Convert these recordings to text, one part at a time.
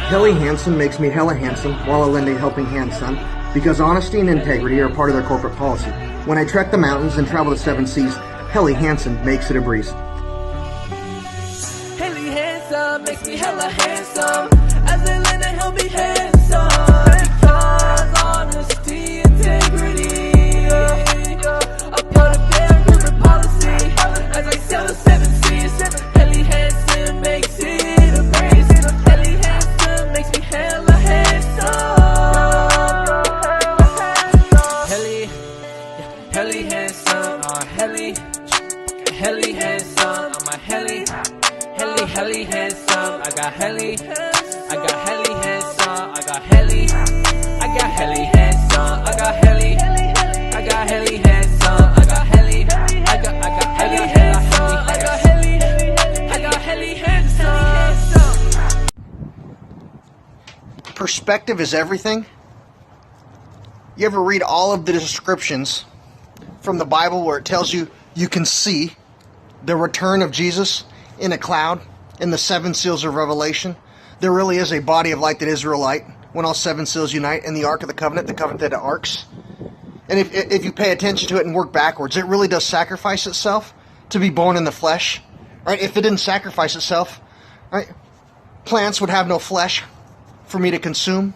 Helly Hansen makes me hella handsome while I lend a helping hand, son, because honesty and integrity are part of their corporate policy. When I trek the mountains and travel the 7 seas, Helly Hansen makes it a breeze. Helly Hansen makes me hella handsome as they lend a helping hand, son, because honesty, integrity are part of their corporate policy. As I sail the 7 seas, Helly Hansen makes it a breeze. Helly Hansen makes me hella handsome. Helly Hansen, Helly Hansen, I'm a Helly Hansen. I got Helly Hansen, I got Helly Hansen, I got Helly Hansen, I got Helly Hansen, I got Helly Hansen, I got Helly Hansen, I got Helly Hansen, I got Helly Hansen. Perspective is everything. You ever read all of the descriptions from the Bible where it tells you you can see the return of Jesus in a cloud in the 7 seals of Revelation? There really is a body of light that Israel light when all 7 seals unite in the Ark of the Covenant that arcs. And if you pay attention to it and work backwards, it really does sacrifice itself to be born in the flesh. Right? If it didn't sacrifice itself, right, plants would have no flesh for me to consume.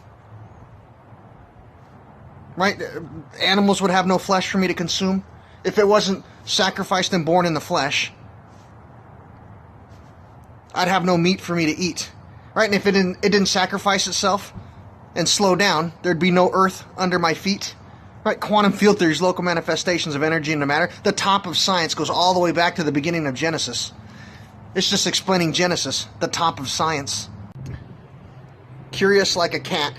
Right? Animals would have no flesh for me to consume if it wasn't sacrificed and born in the flesh. I'd have no meat for me to eat. Right? And if it didn't sacrifice itself and slow down, there'd be no earth under my feet. Right? Quantum field theory is local manifestations of energy and matter. The top of science goes all the way back to the beginning of Genesis. It's just explaining Genesis, the top of science. Curious like a cat,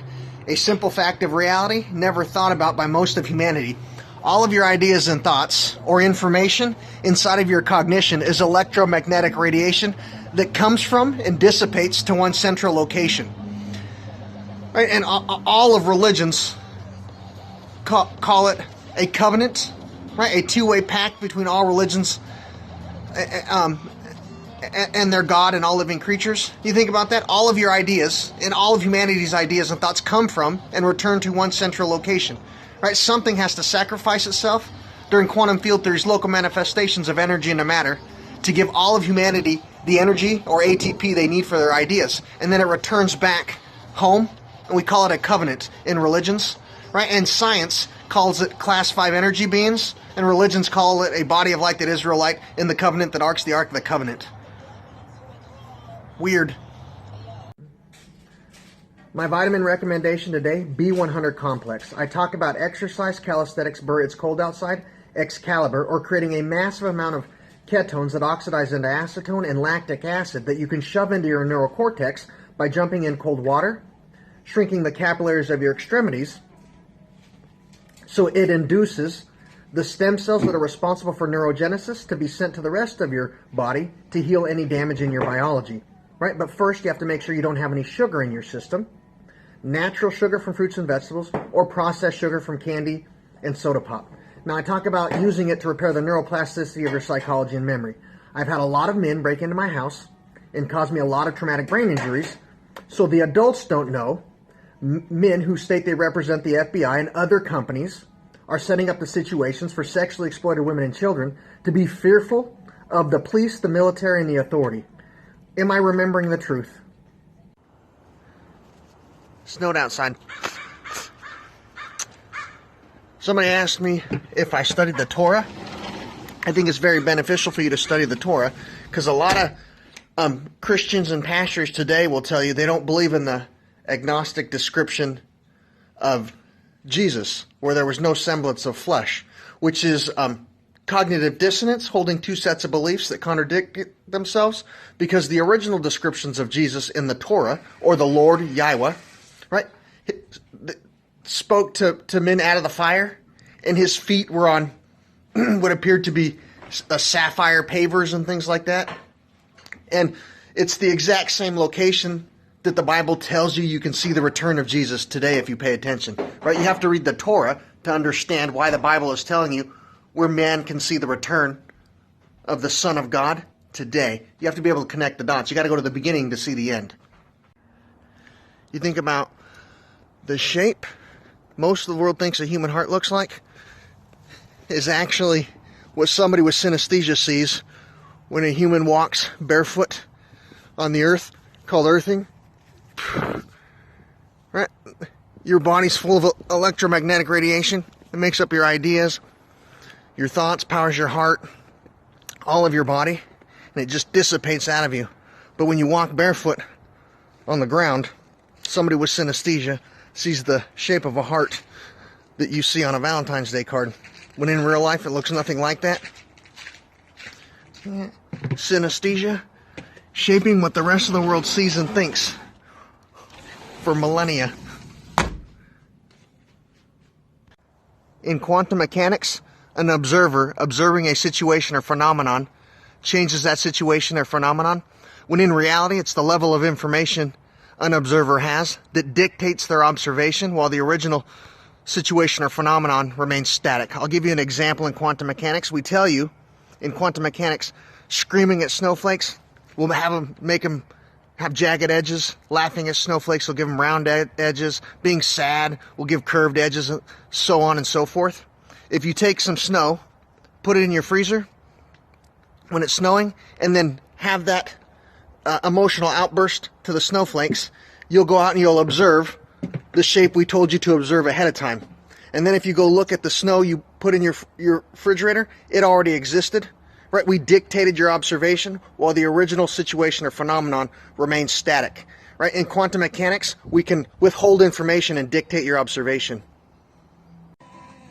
a simple fact of reality never thought about by most of humanity. All of your ideas and thoughts or information inside of your cognition is electromagnetic radiation that comes from and dissipates to one central location. Right? And all of religions call it a covenant, right? A two-way pact between all religions and their God and all living creatures. You think about that? All of your ideas and all of humanity's ideas and thoughts come from and return to one central location. Right? Something has to sacrifice itself during quantum field theory's local manifestations of energy and matter to give all of humanity the energy or ATP they need for their ideas. And then it returns back home, and we call it a covenant in religions. Right? And science calls it class 5 energy beings, and religions call it a body of light that Israel light in the covenant that arcs the Ark of the Covenant. Weird. My vitamin recommendation today, B100 Complex. I talk about exercise, calisthenics, it's cold outside, Excalibur, or creating a massive amount of ketones that oxidize into acetone and lactic acid that you can shove into your neurocortex by jumping in cold water, shrinking the capillaries of your extremities, so it induces the stem cells that are responsible for neurogenesis to be sent to the rest of your body to heal any damage in your biology. Right? But first you have to make sure you don't have any sugar in your system. Natural sugar from fruits and vegetables, or processed sugar from candy and soda pop. Now I talk about using it to repair the neuroplasticity of your psychology and memory. I've had a lot of men break into my house and cause me a lot of traumatic brain injuries, so the adults don't know. Men who state they represent the FBI and other companies are setting up the situations for sexually exploited women and children to be fearful of the police, the military, and the authority. Am I remembering the truth? Snowed outside. Somebody asked me if I studied the Torah. I think it's very beneficial for you to study the Torah because a lot of Christians and pastors today will tell you they don't believe in the agnostic description of Jesus, where there was no semblance of flesh, which is cognitive dissonance, holding two sets of beliefs that contradict themselves, because the original descriptions of Jesus in the Torah, or the Lord, Yahweh, right, spoke to men out of the fire, and his feet were on what appeared to be sapphire pavers and things like that. And it's the exact same location that the Bible tells you can see the return of Jesus today if you pay attention. Right? You have to read the Torah to understand why the Bible is telling you where man can see the return of the Son of God today. You have to be able to connect the dots. You got to go to the beginning to see the end. You think about the shape most of the world thinks a human heart looks like is actually what somebody with synesthesia sees when a human walks barefoot on the earth, called earthing. Right? Your body's full of electromagnetic radiation. It makes up your ideas, your thoughts, powers your heart, all of your body, and it just dissipates out of you. But when you walk barefoot on the ground, somebody with synesthesia sees the shape of a heart that you see on a Valentine's Day card, when in real life it looks nothing like that. Yeah. Synesthesia, shaping what the rest of the world sees and thinks for millennia. In quantum mechanics, an observer observing a situation or phenomenon changes that situation or phenomenon, when in reality it's the level of information an observer has that dictates their observation, while the original situation or phenomenon remains static. I'll give you an example in quantum mechanics. We tell you in quantum mechanics, screaming at snowflakes will make them have jagged edges. Laughing at snowflakes will give them round edges. Being sad will give curved edges, and so on and so forth. If you take some snow, put it in your freezer when it's snowing, and then have that emotional outburst to the snowflakes, you'll go out and you'll observe the shape we told you to observe ahead of time. And then if you go look at the snow you put in your refrigerator, it already existed. Right? We dictated your observation while the original situation or phenomenon remains static. Right? In quantum mechanics, we can withhold information and dictate your observation.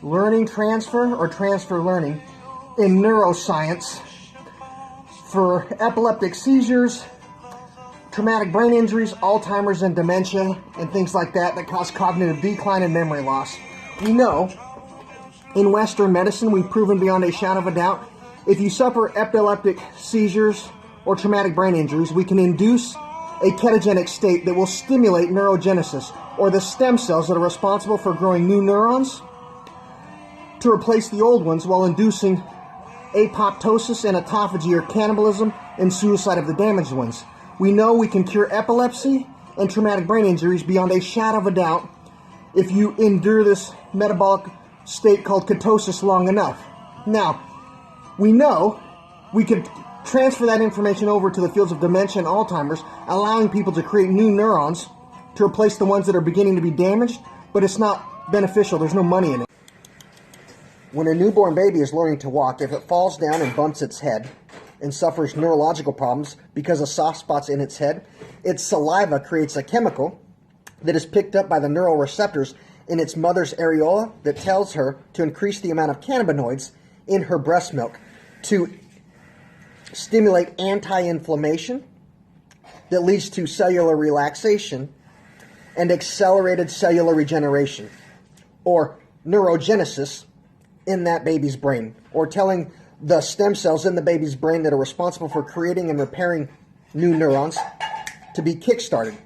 Learning transfer or transfer learning in neuroscience for epileptic seizures, traumatic brain injuries, Alzheimer's and dementia, and things like that cause cognitive decline and memory loss. We know in Western medicine, we've proven beyond a shadow of a doubt, if you suffer epileptic seizures or traumatic brain injuries, we can induce a ketogenic state that will stimulate neurogenesis, or the stem cells that are responsible for growing new neurons, to replace the old ones, while inducing apoptosis and autophagy, or cannibalism and suicide of the damaged ones. We know we can cure epilepsy and traumatic brain injuries beyond a shadow of a doubt if you endure this metabolic state called ketosis long enough. Now, we know we could transfer that information over to the fields of dementia and Alzheimer's, allowing people to create new neurons to replace the ones that are beginning to be damaged, but it's not beneficial. There's no money in it. When a newborn baby is learning to walk, if it falls down and bumps its head and suffers neurological problems because of soft spots in its head, its saliva creates a chemical that is picked up by the neural receptors in its mother's areola that tells her to increase the amount of cannabinoids in her breast milk to stimulate anti-inflammation that leads to cellular relaxation and accelerated cellular regeneration, or neurogenesis, in that baby's brain, or telling the stem cells in the baby's brain that are responsible for creating and repairing new neurons to be kick-started.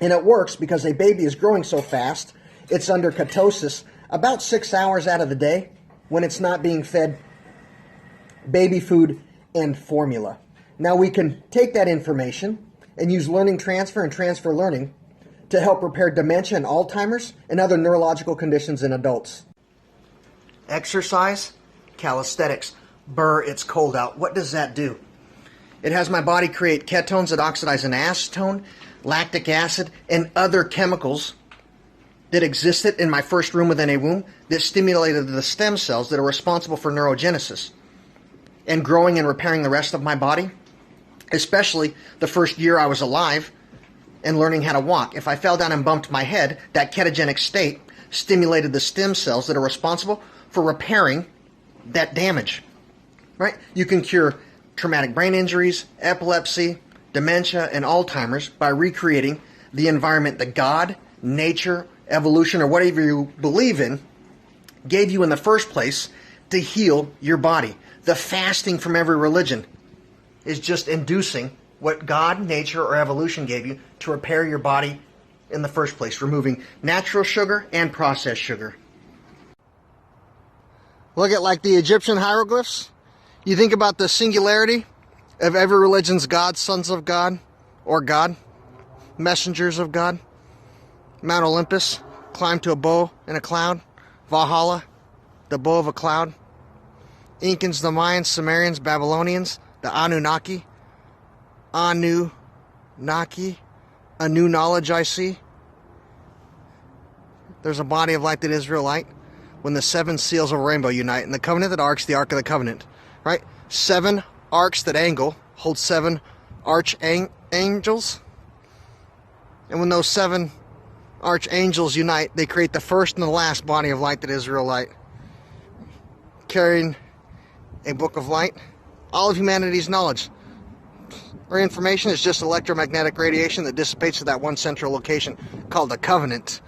And it works because a baby is growing so fast, it's under ketosis about 6 hours out of the day when it's not being fed baby food and formula. Now we can take that information and use learning transfer and transfer learning to help repair dementia and Alzheimer's and other neurological conditions in adults. Exercise, calisthenics. Brr, it's cold out. What does that do? It has my body create ketones that oxidize into acetone, lactic acid, and other chemicals that existed in my first room within a womb that stimulated the stem cells that are responsible for neurogenesis and growing and repairing the rest of my body, especially the first year I was alive and learning how to walk. If I fell down and bumped my head, that ketogenic state stimulated the stem cells that are responsible for repairing that damage. Right? You can cure traumatic brain injuries, epilepsy, dementia, and Alzheimer's by recreating the environment that God, nature, evolution, or whatever you believe in gave you in the first place to heal your body. The fasting from every religion is just inducing what God, nature, or evolution gave you to repair your body in the first place, removing natural sugar and processed sugar. Look at like the Egyptian hieroglyphs. You think about the singularity of every religion's God, sons of God, or God, messengers of God. Mount Olympus, climbed to a bow in a cloud. Valhalla, the bow of a cloud. Incans, the Mayans, Sumerians, Babylonians, the Anunnaki. Anunnaki, a new knowledge I see. There's a body of light that is real light. When the 7 seals of a rainbow unite, and the covenant that arcs, the ark of the covenant, right? 7 arcs that angle hold 7 archangels, and when those 7 archangels unite, they create the first and the last body of light that is real light, carrying a book of light, all of humanity's knowledge or information is just electromagnetic radiation that dissipates to that one central location called the covenant.